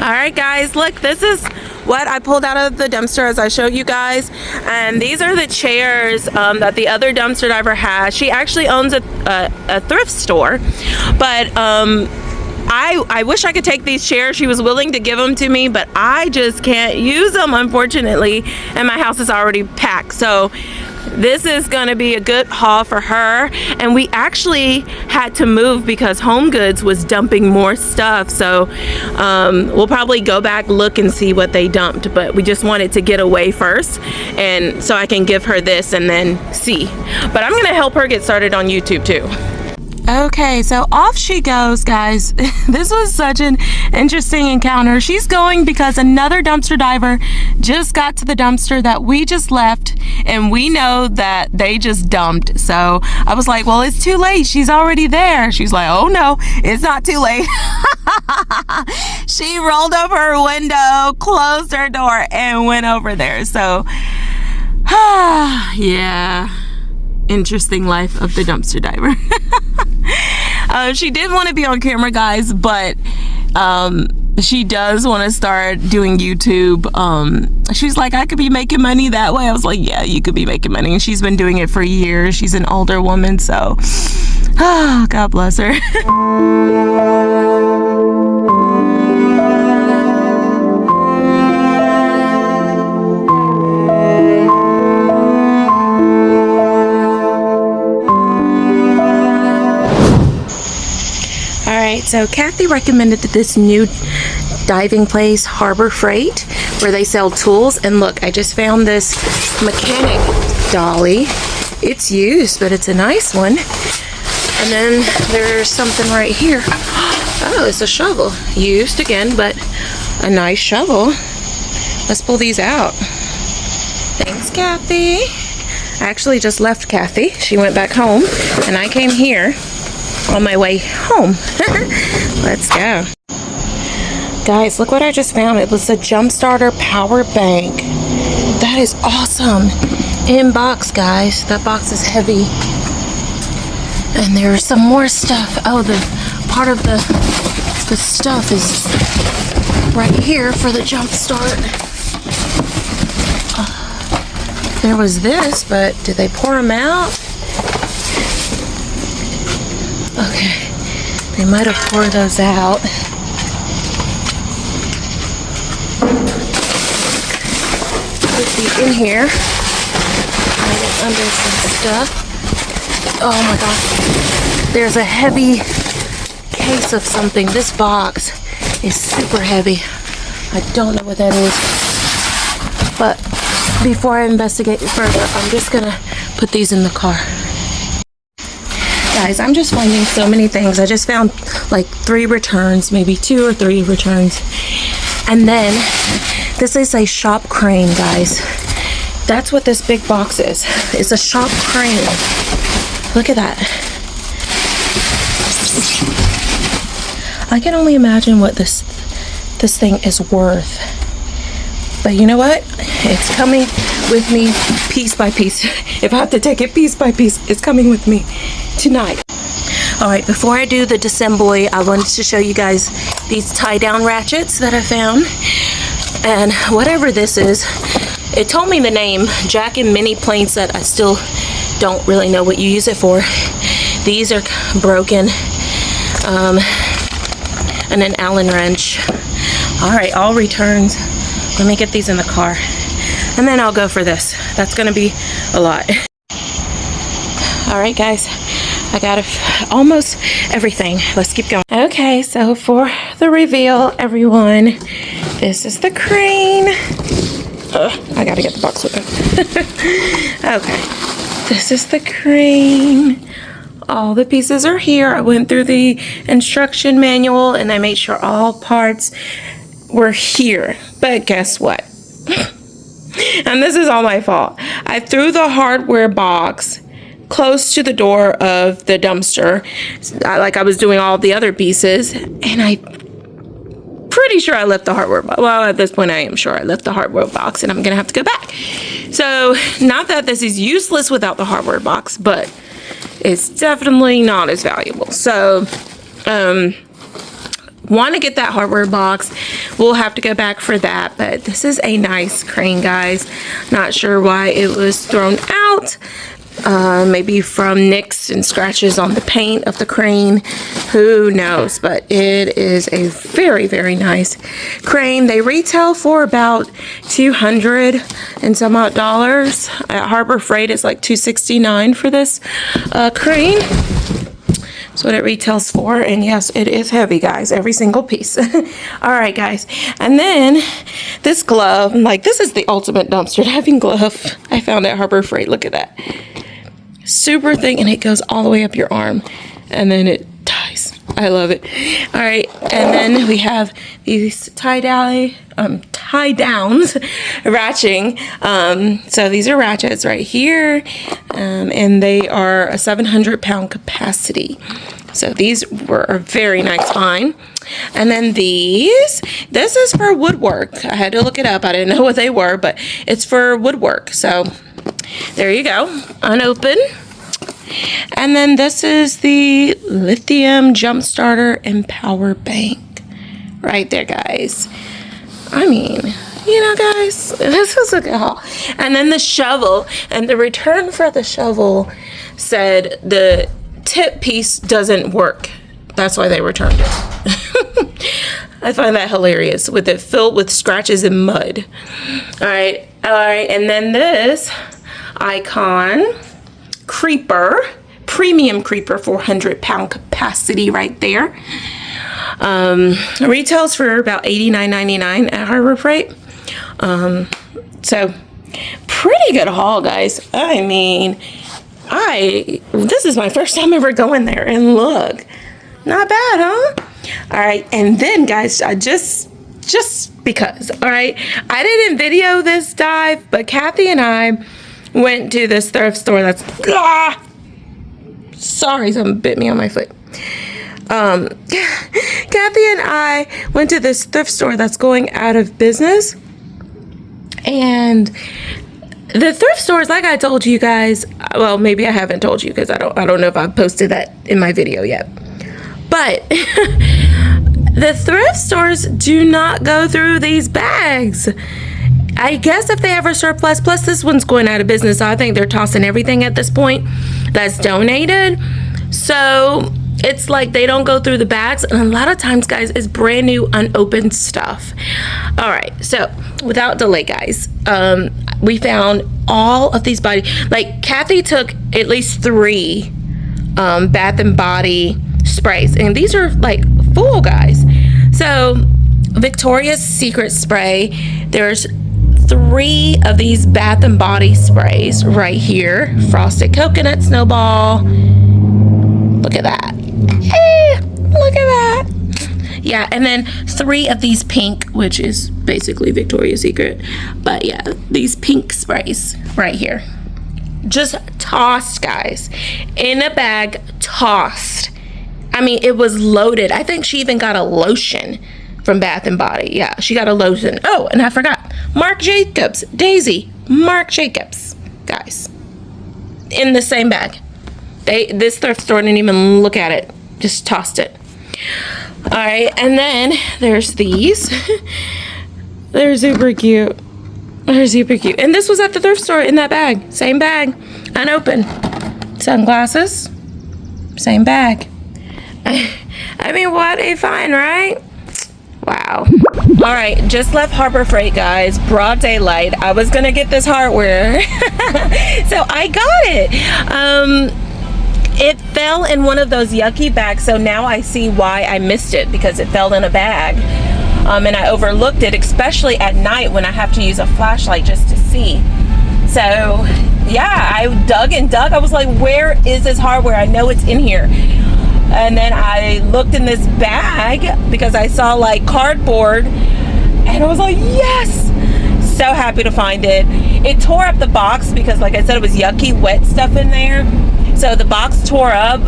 All right, guys, look, this is what I pulled out of the dumpster as I showed you guys. And these are the chairs that the other dumpster diver has. She actually owns a thrift store, but I wish I could take these chairs. She was willing to give them to me, but I just can't use them, unfortunately, and my house is already packed. So this is going to be a good haul for her. And we actually had to move because Home Goods was dumping more stuff. So we'll probably go back, look, and see what they dumped. But we just wanted to get away first, and so I can give her this and then see. But I'm going to help her get started on YouTube too. Okay, so off she goes, guys. This was such an interesting encounter. She's going because another dumpster diver just got to the dumpster that we just left, and we know that they just dumped. So I was like, well, it's too late. She's already there. She's like, oh no, it's not too late. She rolled up her window, closed her door, and went over there. So, yeah. Interesting life of the dumpster diver. She didn't want to be on camera, guys, but she does want to start doing YouTube. She's like, I could be making money that way. I was like, yeah, you could be making money. And she's been doing it for years. She's an older woman, so God bless her. So Kathy recommended this new diving place, Harbor Freight, where they sell tools. And look, I just found this mechanic dolly. It's used, but it's a nice one. And then there's something right here. Oh, it's a shovel. Used again, but a nice shovel. Let's pull these out. Thanks, Kathy. I actually just left Kathy. She went back home, and I came here on my way home. Let's go. Guys, look what I just found. It was a jump starter power bank. That is awesome. In box, guys. That box is heavy. And there's some more stuff. Oh, the part of the stuff is right here for the jump start. There was this, but did they pour them out? Okay, they might have poured those out. Put these in here. Hide it under some stuff. Oh my gosh. There's a heavy case of something. This box is super heavy. I don't know what that is. But before I investigate further, I'm just gonna put these in the car. Guys, I'm just finding so many things. I just found like 3 returns, maybe 2 or 3 returns. And then this is a shop crane, guys. That's what this big box is. It's a shop crane. Look at that. I can only imagine what this thing is worth. But you know what? It's coming with me piece by piece. If I have to take it piece by piece, it's coming with me tonight. All right, before I do the disassembly, I wanted to show you guys these tie-down ratchets that I found. And whatever this is, it told me the name, Jack and Mini Plates, that I still don't really know what you use it for. These are broken. And an Allen wrench. All right, all returns. Let me get these in the car, and then I'll go for this. That's gonna be a lot. All right, guys, I got almost everything. Let's keep going. Okay, so for the reveal, everyone, this is the crane. I gotta get the box with it. Okay, this is the crane. All the pieces are here. I went through the instruction manual and I made sure all parts were here. But guess what? And this is all my fault. I threw the hardware box close to the door of the dumpster, like I was doing all the other pieces, and I'm pretty sure I left the hardware box. Well, at this point I am sure I left the hardware box, and I'm gonna have to go back. So not that this is useless without the hardware box, but it's definitely not as valuable. So want to get that hardware box. We'll have to go back for that, but this is a nice crane, guys. Not sure why it was thrown out. Maybe from nicks and scratches on the paint of the crane, who knows, but it is a very, very nice crane. They retail for about $200 and some odd dollars. At Harbor Freight, it's like $269 for this crane. That's what it retails for, and yes, it is heavy, guys, every single piece. All right, guys, and then this glove, like, this is the ultimate dumpster diving glove I found at Harbor Freight. Look at that. Super thin, and it goes all the way up your arm, and then it ties. I love it. All right, and then we have these tie downs, ratcheting. So these are ratchets right here, and they are a 700-pound capacity. So these were a very nice find. And then this is for woodwork. I had to look it up. I didn't know what they were, but it's for woodwork. So there you go, unopened. And then this is the lithium jump starter and power bank right there, guys. I mean, you know, guys, this is a good haul. And then the shovel, and the return for the shovel said the tip piece doesn't work. That's why they returned it. I find that hilarious, with it filled with scratches and mud. All right, and then this Icon creeper, premium creeper, 400-pound capacity right there. Retails for about $89.99 at Harbor Freight. So pretty good haul, guys. I mean, this is my first time ever going there, and look, not bad, huh? All right, and then, guys, I just because, all right, I didn't video this dive, but Kathy and I went to this thrift store that's, sorry, something bit me on my foot. Kathy and I went to this thrift store that's going out of business, and the thrift stores, like I told you guys, well, maybe I haven't told you, because I don't know if I've posted that in my video yet, but the thrift stores do not go through these bags. I guess if they have a surplus, plus this one's going out of business, so I think they're tossing everything at this point that's donated. So it's like they don't go through the bags, and a lot of times, guys, it's brand new unopened stuff. All right, so without delay, guys, we found all of these like Kathy took at least 3 Bath and Body sprays, and these are like full, guys. So Victoria's Secret spray, there's 3 of these Bath and Body sprays right here. Frosted coconut snowball. Look at that. Look at that. Yeah, and then 3 of these pink, which is basically Victoria's Secret, but yeah, these pink sprays right here. Just tossed, guys, in a bag, tossed. I mean, it was loaded. I think she even got a lotion from Bath and Body. Yeah, she got a lotion. Oh, and I forgot, Marc Jacobs, Daisy, Marc Jacobs, guys, in the same bag. This thrift store didn't even look at it, just tossed it. All right, and then there's these. They're super cute. They're super cute. And this was at the thrift store in that bag, same bag, unopened. Sunglasses, same bag. I mean, what a find, right? Wow. All right, just left Harbor Freight, guys. Broad daylight. I was gonna get this hardware, so I got it. It fell in one of those yucky bags, so now I see why I missed it, because it fell in a bag, and I overlooked it, especially at night when I have to use a flashlight just to see. So yeah, I dug and dug. I was like, where is this hardware? I know it's in here. And then I looked in this bag because I saw like cardboard, and I was like, yes! So happy to find it. It tore up the box because, like I said, it was yucky, wet stuff in there. So the box tore up.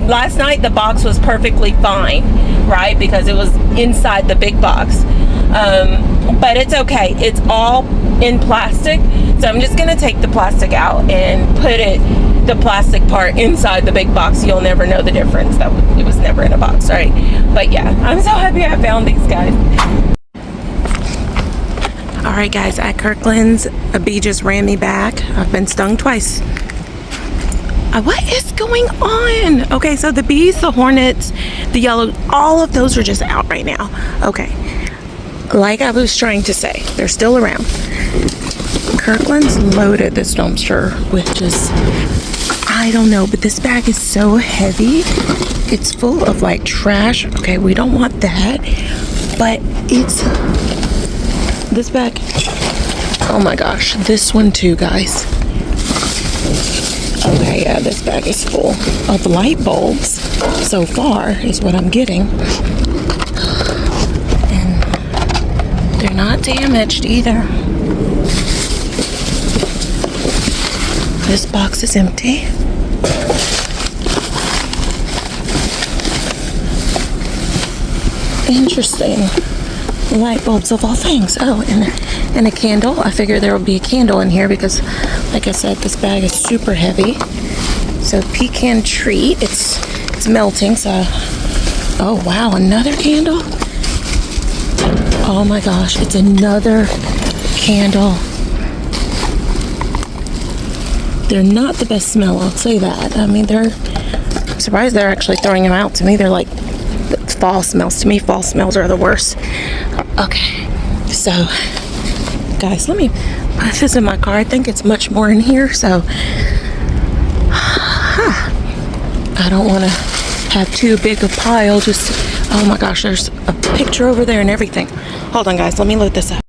Last night the box was perfectly fine, right? Because it was inside the big box. But it's okay. It's all in plastic, So I'm just gonna take the plastic out and put the plastic part inside the big box. You'll never know the difference. It was never in a box, right? But yeah, I'm so happy I found these, guys. All right, guys, at Kirkland's, a bee just ran me back. I've been stung twice. What is going on? Okay, so the bees, the hornets, the yellow, all of those are just out right now. Okay, like I was trying to say, they're still around. Kirkland's loaded this dumpster with just, I don't know, but this bag is so heavy. It's full of like trash. Okay, we don't want that, but this bag, oh my gosh, this one too, guys. Okay, yeah, this bag is full of light bulbs so far, is what I'm getting. And they're not damaged either. This box is empty. Interesting. Light bulbs of all things. Oh, and a candle. I figured there would be a candle in here because, like I said, this bag is super heavy. So pecan treat. It's melting. So, oh wow, another candle. Oh my gosh, it's another candle. They're not the best smell, I'll say that. I mean, I'm surprised they're actually throwing them out to me. They're like fall smells. To me, fall smells are the worst. Okay, so guys, let me put this in my car. I think it's much more in here, so I don't want to have too big a pile. Just, oh my gosh, there's a picture over there and everything. Hold on, guys, let me load this up.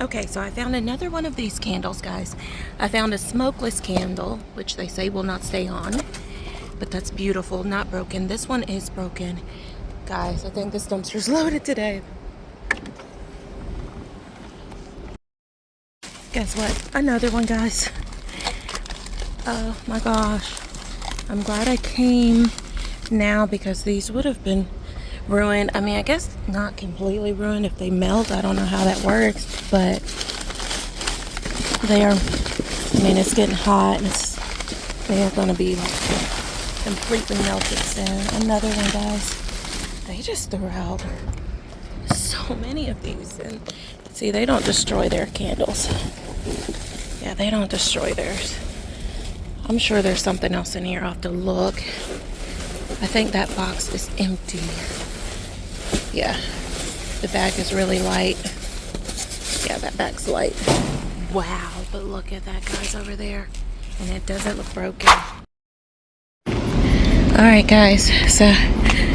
Okay, so I found another one of these candles, guys. I found a smokeless candle, which they say will not stay on, but that's beautiful, not broken. This one is broken. Guys, I think this dumpster's loaded today. Guess what? Another one, guys. Oh my gosh. I'm glad I came now because these would have been ruined. I mean, I guess not completely ruined if they melt. I don't know how that works, but they are, I mean, it's getting hot and they are going to be like completely melted soon. Another one, guys. They just threw out so many of these, and see, they don't destroy their candles. Yeah, they don't destroy theirs. I'm sure there's something else in here. I'll have to look. I think that box is empty. Yeah, the bag is really light. Yeah, that bag's light. Wow, but look at that, guys, over there. And it doesn't look broken. Alright, guys, so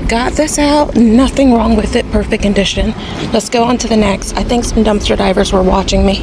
got this out. Nothing wrong with it. Perfect condition. Let's go on to the next. I think some dumpster divers were watching me.